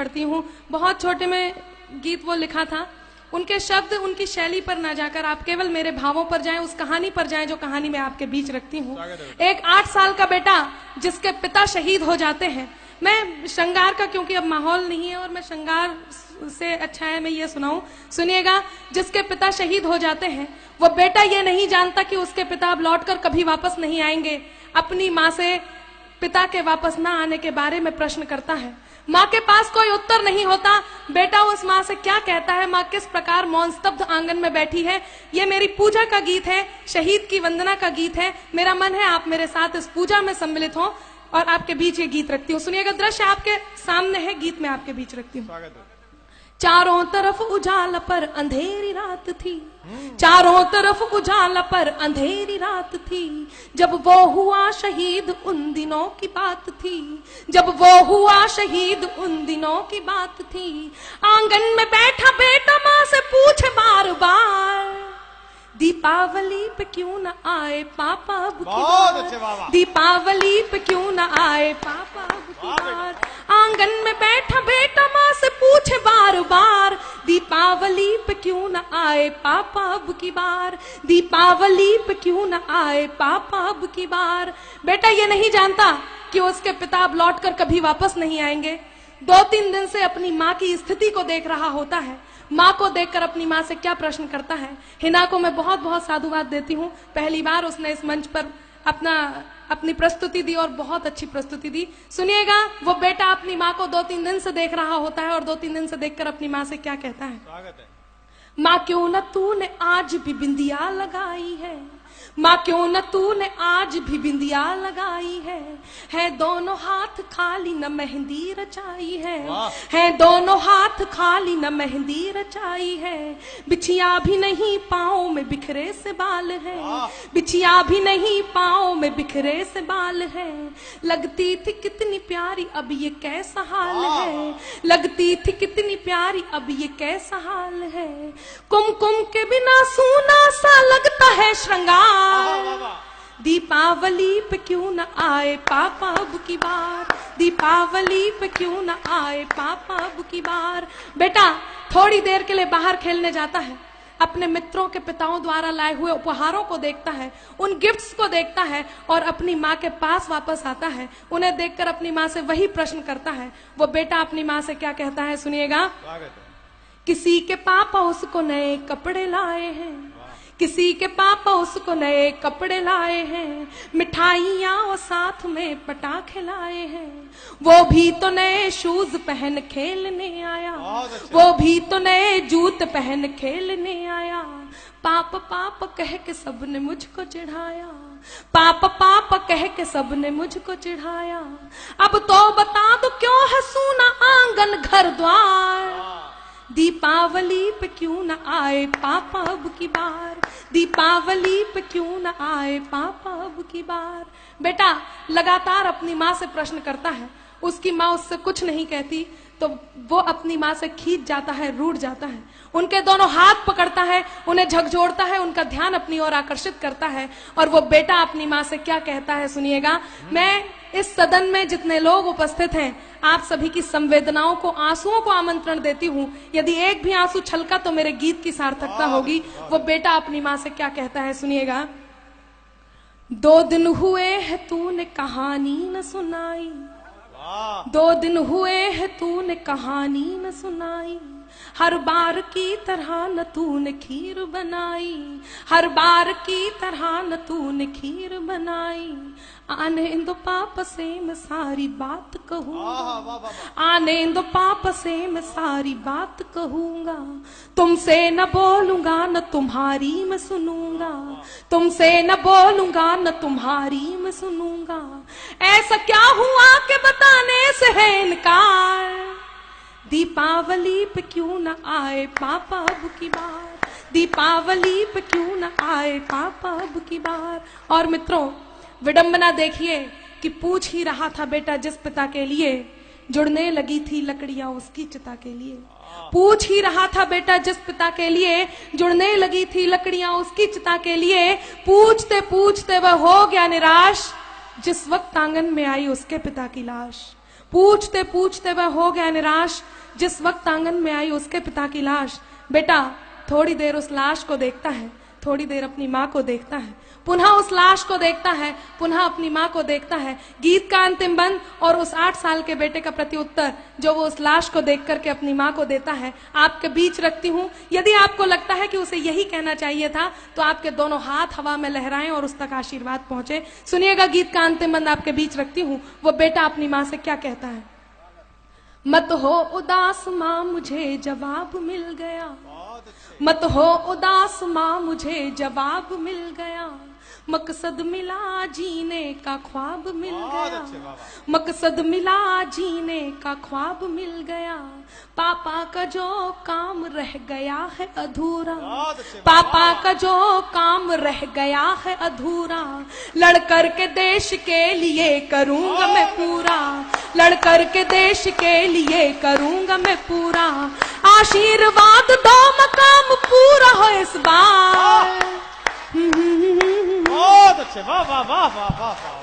पढ़ती हूँ। बहुत छोटे में गीत वो लिखा था। उनके शब्द, उनकी शैली पर ना जाकर आप केवल मेरे भावों पर जाएं, उस कहानी पर जाएं जो कहानी मैं आपके बीच रखती हूँ। एक 8 साल का बेटा जिसके पिता शहीद हो जाते हैं। मैं श्रृंगार का, क्योंकि अब माहौल नहीं है और मैं श्रृंगार से अच्छा है मैं ये सुनाऊं, सुनिएगा। जिसके पिता शहीद हो जाते हैं, वो बेटा ये नहीं जानता कि उसके पिता अब लौटकर कभी वापस नहीं आएंगे। अपनी माँ से पिता के वापस ना आने के बारे में प्रश्न करता है। माँ के पास कोई उत्तर नहीं होता। बेटा उस माँ से क्या कहता है, माँ किस प्रकार मौन स्तब्ध आंगन में बैठी है। ये मेरी पूजा का गीत है, शहीद की वंदना का गीत है। मेरा मन है आप मेरे साथ इस पूजा में सम्मिलित हो और आपके बीच ये गीत रखती हूँ। सुनिएगा, दृश्य आपके सामने है, गीत में आपके बीच रखती हूँ। चारों तरफ उजाला पर अंधेरी रात थी, चारों तरफ उजाला पर अंधेरी रात थी। जब वो हुआ शहीद उन दिनों की बात थी, जब वो हुआ शहीद उन दिनों की बात थी। आंगन में बैठा बेटा माँ से पूछे बार बार, दीपावली पे क्यों न आए पापा अब की बार, दीपावली पे क्यों न आए पापा अब की बार। आंगन में बैठा बेटा माँ से पूछे बार बार, दीपावली पे क्यों न आए पापा अब की बार, दीपावली पे क्यों न आए पापा अब की बार। बेटा ये नहीं जानता कि उसके पिता अब लौटकर कभी वापस नहीं आएंगे। 2-3 दिन से अपनी माँ की स्थिति को देख रहा होता है। माँ को देखकर अपनी माँ से क्या प्रश्न करता है। हिना को मैं बहुत बहुत साधुवाद देती हूँ। पहली बार उसने इस मंच पर अपनी प्रस्तुति दी और बहुत अच्छी प्रस्तुति दी। सुनिएगा, वो बेटा अपनी माँ को 2-3 दिन से देख रहा होता है और 2-3 दिन से देखकर अपनी माँ से क्या कहता है। स्वागत है। माँ क्यों न तूने आज भी बिंदिया लगाई है, माँ क्यों न तूने आज भी बिंदिया लगाई है दोनों हाथ खाली न मेहंदी रचाई है दोनों हाथ खाली न मेहंदी रचाई है। बिछिया भी नहीं पाँव में बिखरे से बाल है, बिछिया भी नहीं पाँव में बिखरे से बाल है। लगती थी कितनी प्यारी अब ये कैसा हाल है, लगती थी कितनी प्यारी अब ये कैसा हाल है। कुमकुम के बिना सूना सा लगता है श्रृंगार, दीपावली पे क्यों न आए पापा अब की बार, दीपावली पे क्यों न आए पापा अब की बार। बेटा थोड़ी देर के लिए बाहर खेलने जाता है, अपने मित्रों के पिताओं द्वारा लाए हुए उपहारों को देखता है, उन गिफ्ट्स को देखता है और अपनी माँ के पास वापस आता है। उन्हें देखकर अपनी माँ से वही प्रश्न करता है। वो बेटा अपनी माँ से क्या कहता है, सुनिएगा। किसी के पापा उसको नए कपड़े लाए हैं, किसी के पापा उसको नए कपड़े लाए हैं, मिठाइयाँ और साथ में पटाखे लाए हैं। वो भी तो नए शूज पहन खेलने आया, वो भी तो नए जूते पहन खेलने आया। पापा पापा कह के सबने मुझको चिढ़ाया, पापा पापा कह के सबने मुझको चिढ़ाया। अब तो बता दो क्यों है सूना आंगन घर द्वार, दीपावली पे क्यों न आए पापा अब की बार, दीपावली पे क्यों न आए पापा अब की बार। बेटा लगातार अपनी माँ से प्रश्न करता है। उसकी माँ उससे कुछ नहीं कहती तो वो अपनी माँ से खींच जाता है, रूठ जाता है। उनके दोनों हाथ पकड़ता है, उन्हें झकझोरता है, उनका ध्यान अपनी ओर आकर्षित करता है। और वो बेटा अपनी माँ से क्या कहता है, सुनिएगा। मैं इस सदन में जितने लोग उपस्थित हैं, आप सभी की संवेदनाओं को, आंसुओं को आमंत्रण देती हूँ। यदि एक भी आंसू छलका तो मेरे गीत की सार्थकता होगी। वो बेटा अपनी माँ से क्या कहता है, सुनिएगा। 2 दिन हुए है तूने कहानी न सुनाई, 2 दिन हुए है तूने कहानी न सुनाई। हर बार की तरह न तूने खीर बनाई, हर बार की तरह न तूने खीर बनाई। आने दो पापा से मैं सारी बात कहूँगा, आने दो पापा से मैं सारी बात कहूँगा। तुमसे न बोलूंगा न तुम्हारी मैं सुनूंगा, तुमसे न बोलूंगा न तुम्हारी मैं सुनूंगा। ऐसा क्या हुआ कि बताने से है इनकार, दीपावली पे क्यों न आए पापा अब की बार, दीपावली पे क्यों न आए पापा अब की बार। और मित्रों विडंबना देखिए कि पूछ ही रहा था बेटा जिस पिता के लिए, जुड़ने लगी थी लकड़ियां उसकी चिता के लिए। पूछ ही रहा था बेटा जिस पिता के लिए, जुड़ने लगी थी लकड़ियां उसकी चिता के लिए। पूछते पूछते वह हो गया निराश, जिस वक्त आंगन में आई उसके पिता की लाश। पूछते पूछते वह हो गया निराश। जिस वक्त आंगन में आई उसके पिता की लाश। बेटा थोड़ी देर उस लाश को देखता है, थोड़ी देर अपनी माँ को देखता है, पुनः उस लाश को देखता है, पुनः अपनी माँ को देखता है। गीत का अंतिम बंद और उस 8 साल के बेटे का प्रत्युत्तर जो वो उस लाश को देख करके अपनी माँ को देता है, आपके बीच रखती हूँ। यदि आपको लगता है कि उसे यही कहना चाहिए था तो आपके दोनों हाथ हवा में लहराएं और उस तक आशीर्वाद पहुंचे। सुनिएगा गीत का अंतिम बंद आपके बीच रखती हूँ। वो बेटा अपनी माँ से क्या कहता है। मत हो उदास माँ मुझे जवाब मिल गया, मत हो उदास माँ मुझे जवाब मिल गया, मकसद मिला जीने का ख्वाब मिल गया, मकसद मिला जीने का ख्वाब मिल गया। पापा का जो काम रह गया है अधूरा, पापा का जो काम रह गया है अधूरा, लड़ कर के देश के लिए करूंगा मैं पूरा, लड़ कर के देश के लिए करूंगा मैं पूरा। आशीर्वाद दो मकाम पूरा हो इस बार। बहुत अच्छे, वाह वाह वाह वाह वाह।